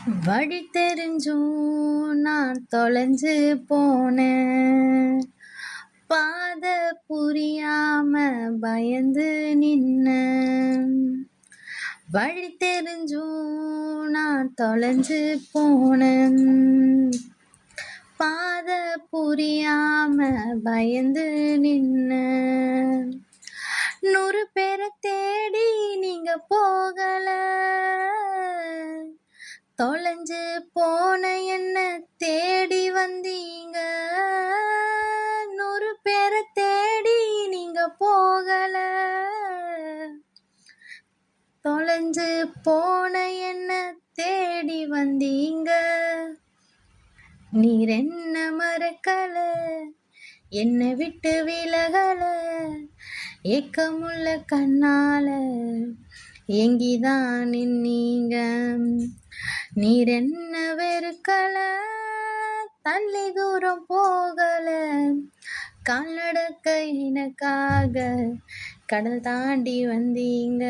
வழி தெரிஞ்சும் நான் தொலைஞ்சு போனேன். பாத புரியாம பயந்து நின்ன. வழி தெரிஞ்சும் நான் தொலைஞ்சு போனேன். பாத புரியாம பயந்து நின்ன. 100 பேரை தேடி நீங்க போகல. தொலைஞ்சு போன என்ன தேடி வந்தீங்க. 100 பேரை தேடி நீங்க போகல. தொலைஞ்சு போன என்ன தேடி வந்தீங்க. நீர் என்ன மறக்கல, என்னை விட்டு விலகல. ஏக்கமுள்ள கண்ணால எங்கிதான் நின்னீங்க. நீர் என்ன வெறுக்கல, தள்ளி தூரம் போகல. கால்நடக்க எனக்காக கடல் தாண்டி வந்தீங்க.